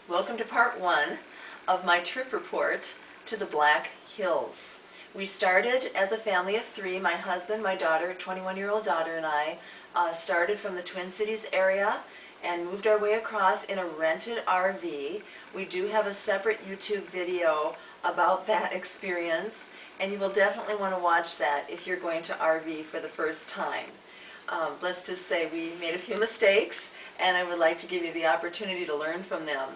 Welcome to part one of my trip report to the Black Hills. We started as a family of three. My husband, my daughter, 21-year-old daughter, and I started from the Twin Cities area and moved our way across in a rented RV. We do have a separate YouTube video about that experience, and you will definitely want to watch that if you're going to RV for the first time. Let's just say we made a few mistakes, and I would like to give you the opportunity to learn from them.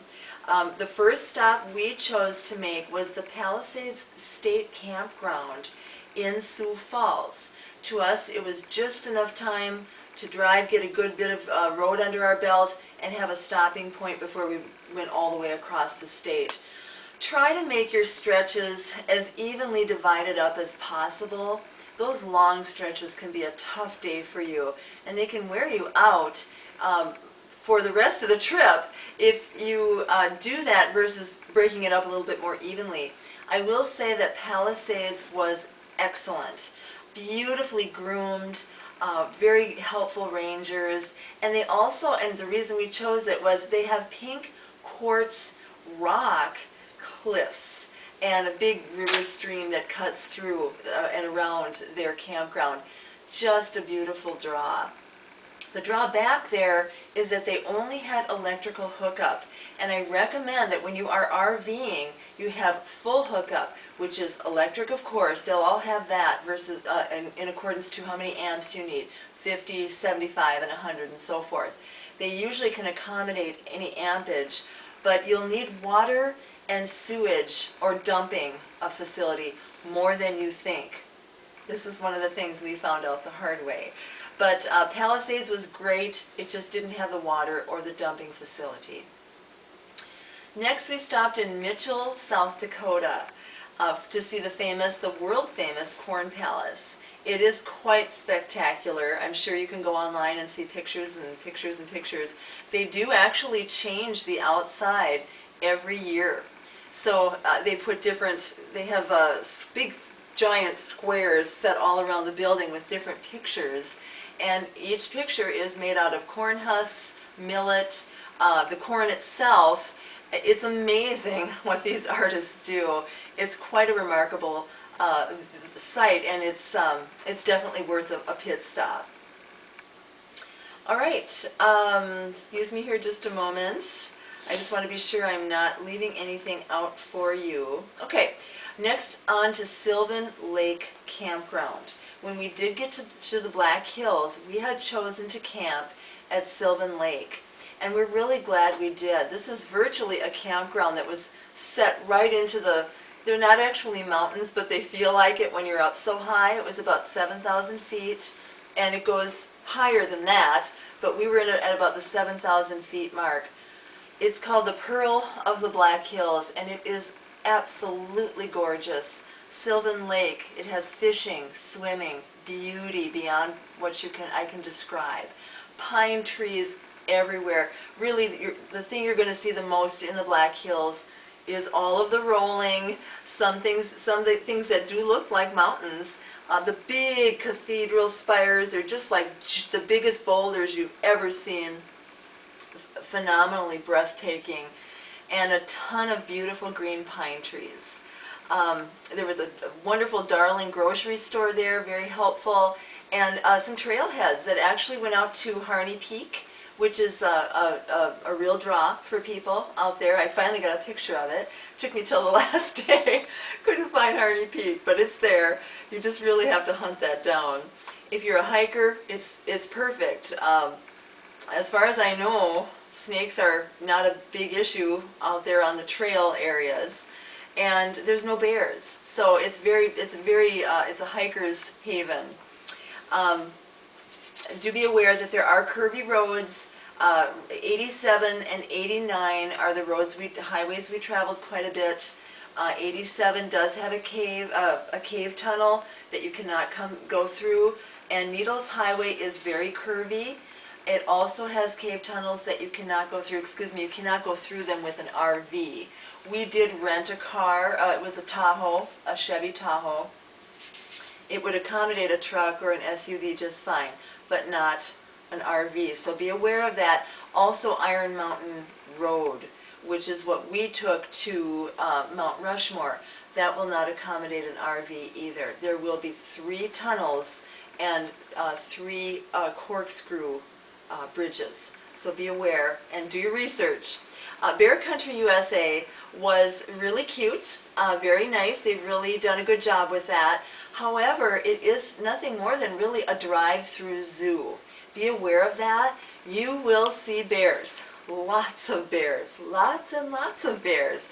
The first stop we chose to make was the Palisades State Campground in Sioux Falls. To us, it was just enough time to drive, get a good bit of road under our belt, and have a stopping point before we went all the way across the state. Try to make your stretches as evenly divided up as possible. Those long stretches can be a tough day for you, and they can wear you out for the rest of the trip if you do that versus breaking it up a little bit more evenly. I will say that Palisades was excellent, beautifully groomed, very helpful rangers, and they also, and the reason we chose it was they have pink quartz rock cliffs and a big river stream that cuts through and around their campground. Just a beautiful draw. The drawback there is that they only had electrical hookup, and I recommend that when you are RVing, you have full hookup, which is electric, of course. They'll all have that versus in accordance to how many amps you need, 50, 75, and 100, and so forth. They usually can accommodate any ampage, but you'll need water and sewage or dumping a facility more than you think. This is one of the things we found out the hard way. But Palisades was great, it just didn't have the water or the dumping facility. Next we stopped in Mitchell, South Dakota to see the world famous Corn Palace. It is quite spectacular. I'm sure you can go online and see pictures and pictures and pictures. They do actually change the outside every year. So they have big giant squares set all around the building with different pictures, and each picture is made out of corn husks, millet, the corn itself. It's amazing what these artists do. It's quite a remarkable sight, and it's definitely worth a pit stop. All right, excuse me here just a moment. I just want to be sure I'm not leaving anything out for you. Okay, next on to Sylvan Lake Campground. When we did get to the Black Hills, we had chosen to camp at Sylvan Lake, and we're really glad we did. This is virtually a campground that was set right into they're not actually mountains, but they feel like it when you're up so high. It was about 7,000 feet, and it goes higher than that, but we were at about the 7,000 feet mark. It's called the Pearl of the Black Hills, and it is absolutely gorgeous. Sylvan Lake, it has fishing, swimming, beauty beyond what I can describe. Pine trees everywhere. Really, the thing you're going to see the most in the Black Hills is all of the rolling, some of the things that do look like mountains. The big cathedral spires, they're just like the biggest boulders you've ever seen. Phenomenally breathtaking, and a ton of beautiful green pine trees. There was a wonderful Darling grocery store there, very helpful, and some trailheads that actually went out to Harney Peak, which is a real draw for people out there. I finally got a picture of it. Took me till the last day. Couldn't find Harney Peak, but it's there. You just really have to hunt that down. If you're a hiker, it's perfect. As far as I know, snakes are not a big issue out there on the trail areas, and there's no bears, so it's a hiker's haven. Do be aware that there are curvy roads. 87 and 89 are the highways we traveled quite a bit. 87 does have a cave tunnel that you cannot go through, and Needles Highway is very curvy. It also has cave tunnels that you cannot go through. Excuse me, you cannot go through them with an RV. We did rent a car. It was a Tahoe, a Chevy Tahoe. It would accommodate a truck or an SUV just fine, but not an RV. So be aware of that. Also, Iron Mountain Road which is what we took to Mount Rushmore. That will not accommodate an RV either. There will be 3 tunnels and 3 corkscrew bridges. So be aware and do your research. Bear Country USA was really cute, very nice. They've really done a good job with that. However, it is nothing more than really a drive-through zoo. Be aware of that. You will see bears. Lots of bears. Lots and lots of bears.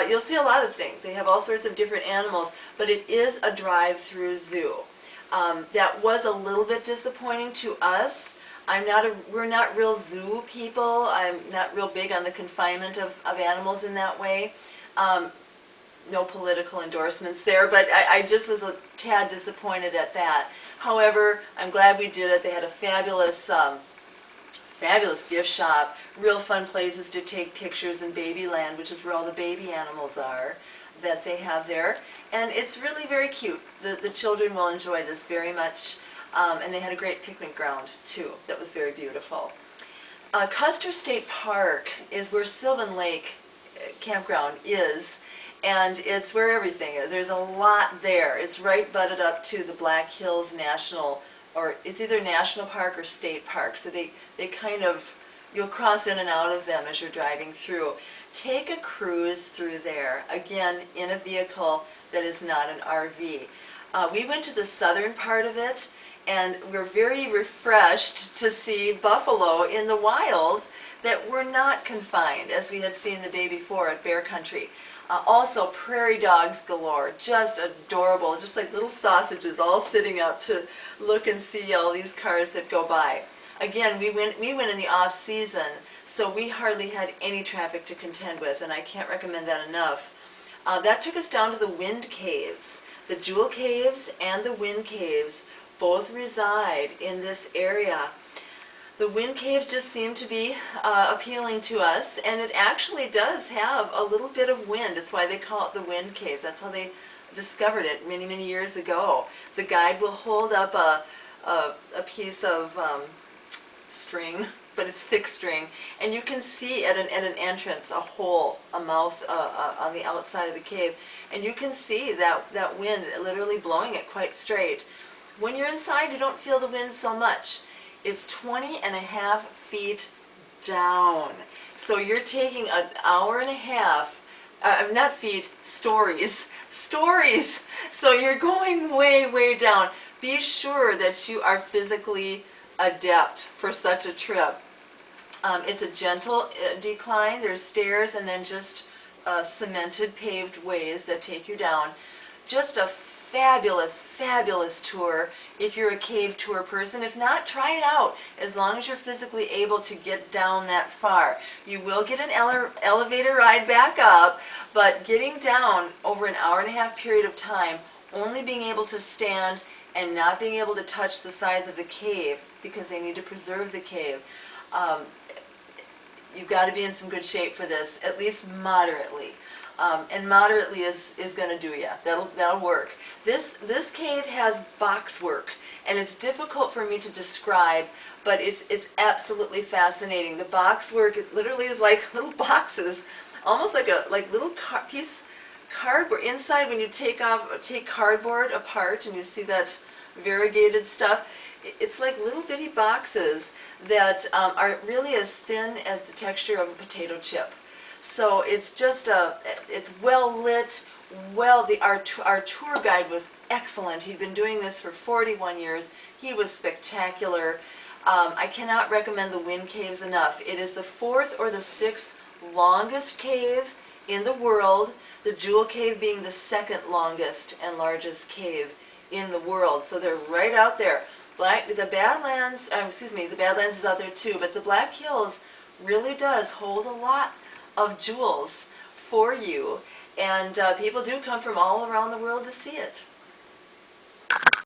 You'll see a lot of things. They have all sorts of different animals, but it is a drive-through zoo. That was a little bit disappointing to us. We're not real zoo people. I'm not real big on the confinement of animals in that way. No political endorsements there, but I just was a tad disappointed at that. However, I'm glad we did it. They had a fabulous gift shop, real fun places to take pictures in Babyland, which is where all the baby animals are that they have there. And it's really very cute. The children will enjoy this very much. And they had a great picnic ground too that was very beautiful. Custer State Park is where Sylvan Lake Campground is, and it's where everything is. There's a lot there. It's right butted up to the Black Hills National, or it's either National Park or State Park, so they kind of, you'll cross in and out of them as you're driving through. Take a cruise through there, again in a vehicle that is not an RV. We went to the southern part of it, and we're very refreshed to see buffalo in the wild that were not confined as we had seen the day before at Bear Country. Also prairie dogs galore, just adorable, just like little sausages all sitting up to look and see all these cars that go by. Again, we went in the off season, so we hardly had any traffic to contend with, and I can't recommend that enough. That took us down to the Wind Caves. The Jewel Caves and the Wind Caves both reside in this area. The Wind Caves just seem to be appealing to us, and it actually does have a little bit of wind. It's why they call it the Wind Caves. That's how they discovered it many, many years ago. The guide will hold up a piece of string, but it's thick string, and you can see at an entrance a hole, a mouth on the outside of the cave, and you can see that wind literally blowing it quite straight. When you're inside, you don't feel the wind so much. It's 20.5 feet down. So you're taking an hour and a half, not feet, stories. Stories! So you're going way, way down. Be sure that you are physically adept for such a trip. It's a gentle decline. There's stairs and then just cemented paved ways that take you down. Just a fabulous, fabulous tour if you're a cave tour person. If not, try it out as long as you're physically able to get down that far. You will get an elevator ride back up, but getting down over an hour and a half period of time, only being able to stand and not being able to touch the sides of the cave because they need to preserve the cave. You've got to be in some good shape for this, at least moderately. And moderately is going to do you. That'll work. This cave has box work, and it's difficult for me to describe, but it's absolutely fascinating. The box work, it literally is like little boxes, almost like little piece cardboard. Inside, when you take cardboard apart and you see that variegated stuff, it's like little bitty boxes that are really as thin as the texture of a potato chip. So it's just it's well lit. Our tour guide was excellent. He'd been doing this for 41 years. He was spectacular. I cannot recommend the Wind Caves enough. It is the 4th or the 6th longest cave in the world, the Jewel Cave being the 2nd longest and largest cave in the world. So they're right out there. The Badlands is out there too, but the Black Hills really does hold a lot of jewels for you, and people do come from all around the world to see it.